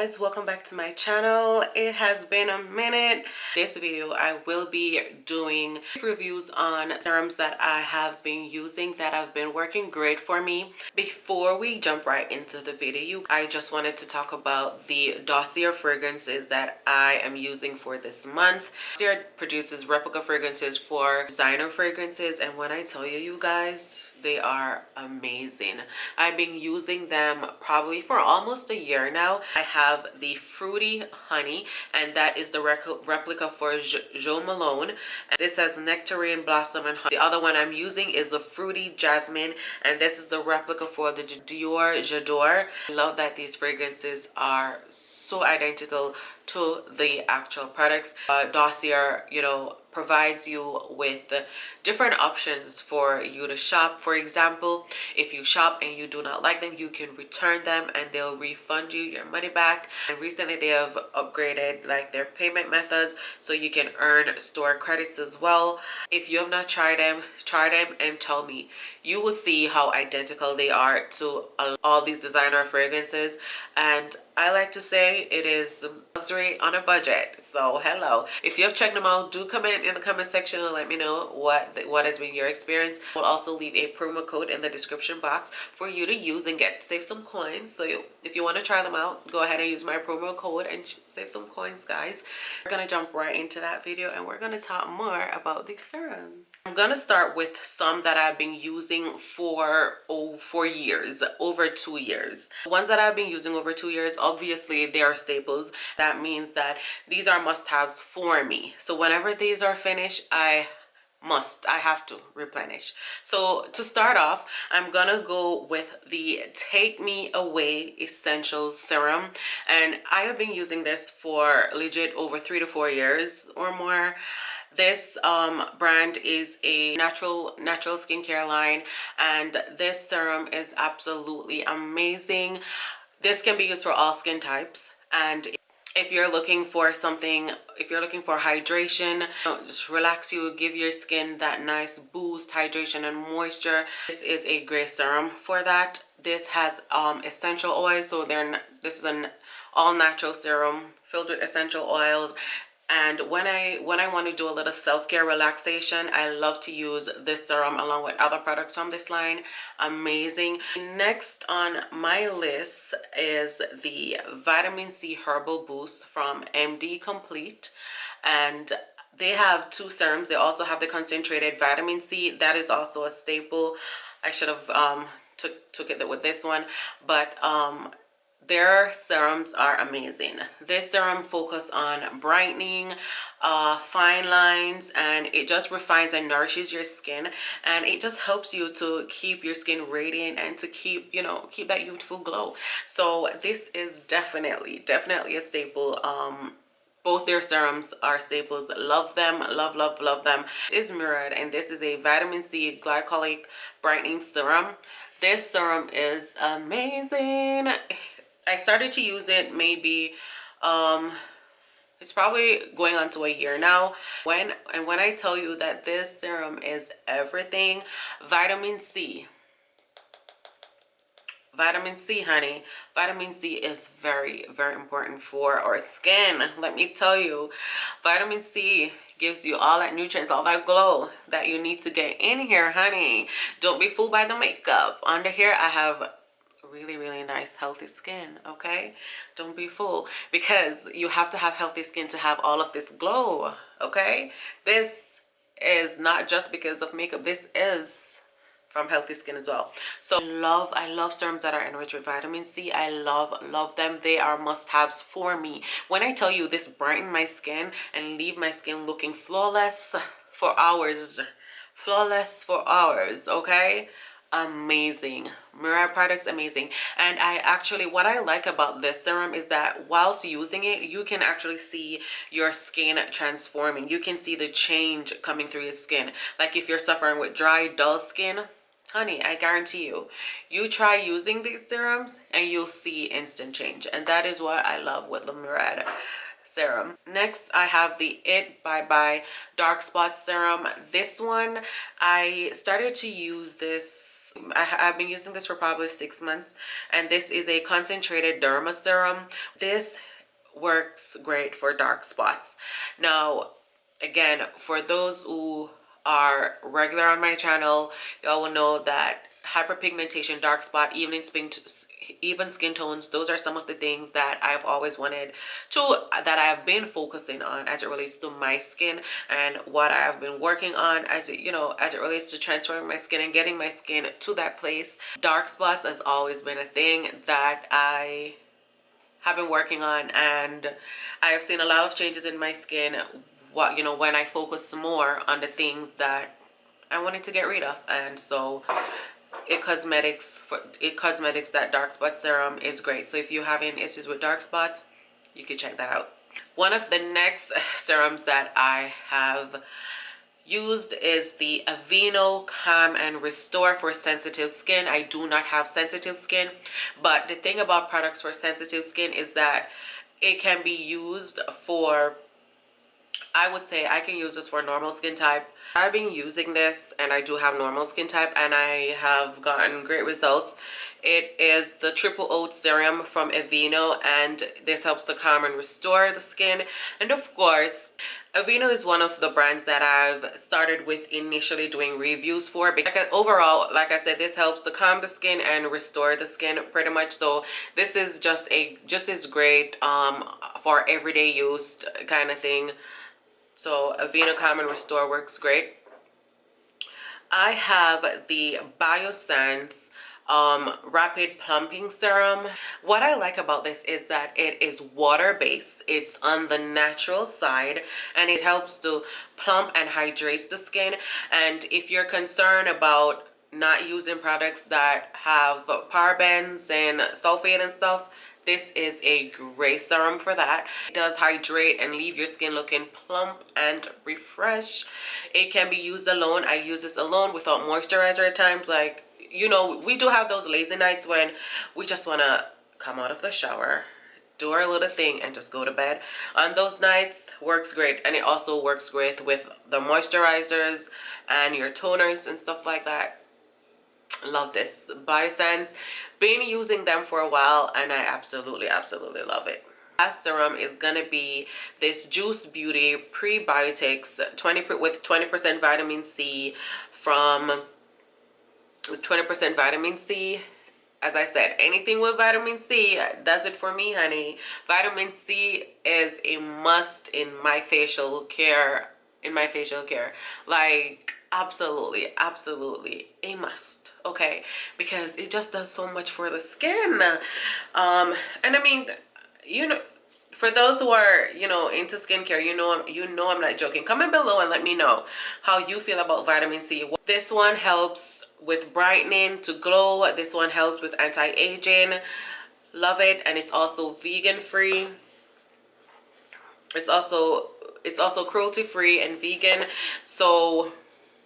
guys, welcome back to my channel. It has been a minute. This video I will be doing reviews on serums that I have been using that have been working great for me. Before we jump right into the video, I just wanted to talk about the Dossier fragrances that I am using for this month. Dossier produces replica fragrances for designer fragrances, and when I tell you guys, they are amazing. I've been using them probably for almost a year now. I have the Fruity Honey, and that is the replica for Jo Malone. And this has Nectarine Blossom and Honey. The other one I'm using is the Fruity Jasmine, and this is the replica for the Dior J'adore. I love that these fragrances are so identical to the actual products. Dossier, provides you with different options for you to shop. For example, if you shop and you do not like them, you can return them and they'll refund you your money back. And recently they have upgraded like their payment methods, so you can earn store credits as well. If you have not tried them, try them and tell me. You will see how identical they are to all these designer fragrances, and I like to say it is luxury on a budget. So hello, if you have checked them out, do comment in the comment section and let me know what has been your experience. I'll also leave a promo code in the description box for you to use and save some coins. So if you want to try them out, go ahead and use my promo code and save some coins, guys. We're gonna jump right into that video and we're gonna talk more about these serums. I'm gonna start with some that I've been using for years, over 2 years. The ones that I've been using over 2 years, obviously they are staples. That means that these are must-haves for me. So whenever these are finished, I have to replenish. So to start off, I'm gonna go with the Take Me Away Essentials Serum, and I have been using this for legit over 3 to 4 years or more. This brand is a natural skincare line, and this serum is absolutely amazing. This can be used for all skin types, and if you're looking for something, if you're looking for hydration, just relax you, give your skin that nice boost, hydration and moisture, this is a great serum for that. This has essential oils, so this is an all natural serum filled with essential oils. And when I want to do a little self-care relaxation, I love to use this serum along with other products from this line. Amazing. Next on my list is the Vitamin C Herbal Boost from MD Complete. And they have two serums. They also have the concentrated vitamin C. That is also a staple. I should have took it with this one. But their serums are amazing. This serum focuses on brightening, fine lines, and it just refines and nourishes your skin, and it just helps you to keep your skin radiant and to keep that youthful glow. So this is definitely a staple. Both their serums are staples. Love them, love them. This is Murad, and this is a vitamin C glycolic brightening serum. This serum is amazing. I started to use it maybe it's probably going on to a year now. When I tell you that this serum is everything, vitamin C, honey, vitamin C is very important for our skin. Let me tell you, vitamin C gives you all that nutrients, all that glow that you need to get in here, honey. Don't be fooled by the makeup. Under here I have really nice healthy skin. Okay, don't be fooled, because you have to have healthy skin to have all of this glow. Okay, this is not just because of makeup, this is from healthy skin as well. So I love serums that are enriched with vitamin C. I love them. They are must-haves for me. When I tell you this brighten my skin and leave my skin looking flawless for hours, okay, amazing. Murad products, amazing. And what I like about this serum is that whilst using it, you can actually see your skin transforming. You can see the change coming through your skin. Like if you're suffering with dry, dull skin, honey, I guarantee you try using these serums and you'll see instant change. And that is what I love with the Murad serum. Next, I have the It Bye Bye Dark Spot Serum. This one, I started to use this I've been using this for probably 6 months, and this is a concentrated derma serum. This works great for dark spots. Now, again, for those who are regular on my channel, y'all will know that hyperpigmentation, dark spot, even skin tones, those are some of the things that I've always wanted to, that I have been focusing on as it relates to my skin, and what I have been working on as it, as it relates to transforming my skin and getting my skin to that place. Dark spots has always been a thing that I have been working on, and I have seen a lot of changes in my skin, when I focus more on the things that I wanted to get rid of. And so It Cosmetics, that dark spot serum is great. So if you're having issues with dark spots, you can check that out. One of the next serums that I have used is the Aveeno Calm and Restore for sensitive skin. I do not have sensitive skin, but the thing about products for sensitive skin is that it can be used for, I would say I can use this for normal skin type. I've been using this, and I do have normal skin type, and I have gotten great results. It is the Triple Oat Serum from Aveeno, and this helps to calm and restore the skin. And of course, Aveeno is one of the brands that I've started with initially doing reviews for, because overall, like I said, this helps to calm the skin and restore the skin pretty much. So this is just as great for everyday use kind of thing. So Aveeno Calm and Restore works great. I have the Biosense Rapid Plumping Serum. What I like about this is that it is water-based. It's on the natural side, and it helps to plump and hydrates the skin. And if you're concerned about not using products that have parabens and sulfate and stuff, this is a great serum for that. It does hydrate and leave your skin looking plump and refreshed. It can be used alone. I use this alone without moisturizer at times. Like, we do have those lazy nights when we just want to come out of the shower, do our little thing, and just go to bed. On those nights, works great. And it also works great with the moisturizers and your toners and stuff like that. Love this. Biosense, been using them for a while, and I absolutely love it. Last serum is gonna be this Juice Beauty Prebiotics with 20% vitamin C with 20% vitamin C. As I said, anything with vitamin C does it for me, honey. Vitamin C is a must in my facial care. Like, absolutely a must, okay? Because it just does so much for the skin. And I mean, for those who are, into skincare, I'm not joking. Comment below and let me know how you feel about vitamin C. This one helps with brightening to glow. This one helps with anti-aging. Love it. And it's also vegan free. It's also cruelty free and vegan. So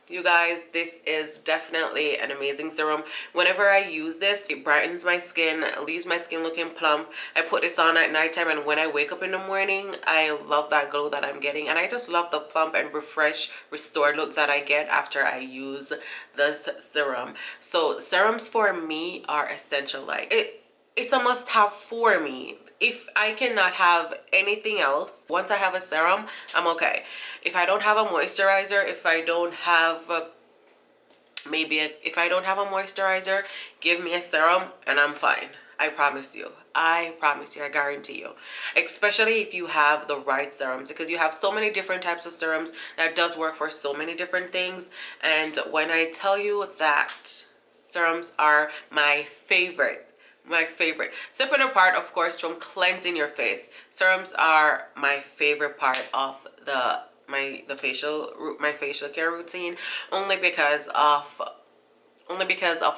you guys, this is definitely an amazing serum. Whenever I use this, it brightens my skin, leaves my skin looking plump. I put this on at nighttime, and when I wake up in the morning, I love that glow that I'm getting, and I just love the plump and refreshed, restored look that I get after I use this serum. So serums for me are essential. Like, it's a must-have for me. If I cannot have anything else, once I have a serum, I'm okay. If I don't have a moisturizer, if I don't have a moisturizer, give me a serum and I'm fine. I promise you. I guarantee you. Especially if you have the right serums, because you have so many different types of serums that does work for so many different things. And when I tell you that serums are my favorite, separate apart, of course, from cleansing your face, serums are my favorite part of my facial care routine, only because of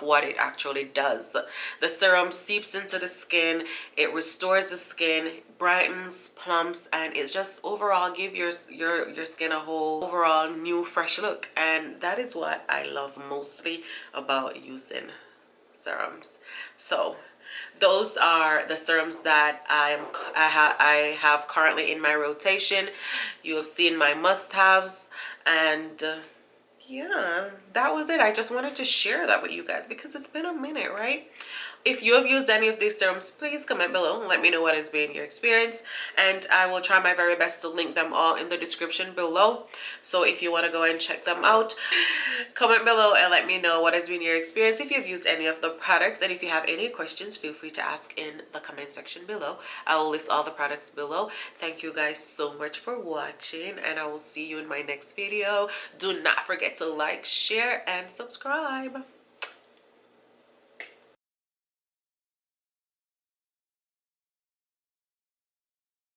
what it actually does. The serum seeps into the skin, it restores the skin, brightens, plumps, and it's just overall give your skin a whole overall new fresh look. And that is what I love mostly about using serums. So those are the serums that I have currently in my rotation. You have seen my must-haves, and yeah, that was it. I just wanted to share that with you guys because it's been a minute, right? If you have used any of these serums, please comment below and let me know what has been your experience, and I will try my very best to link them all in the description below. So if you want to go and check them out, comment below and let me know what has been your experience, if you've used any of the products, and if you have any questions, feel free to ask in the comment section below. I will list all the products below. Thank you guys so much for watching, and I will see you in my next video. Do not forget to like, share, and subscribe.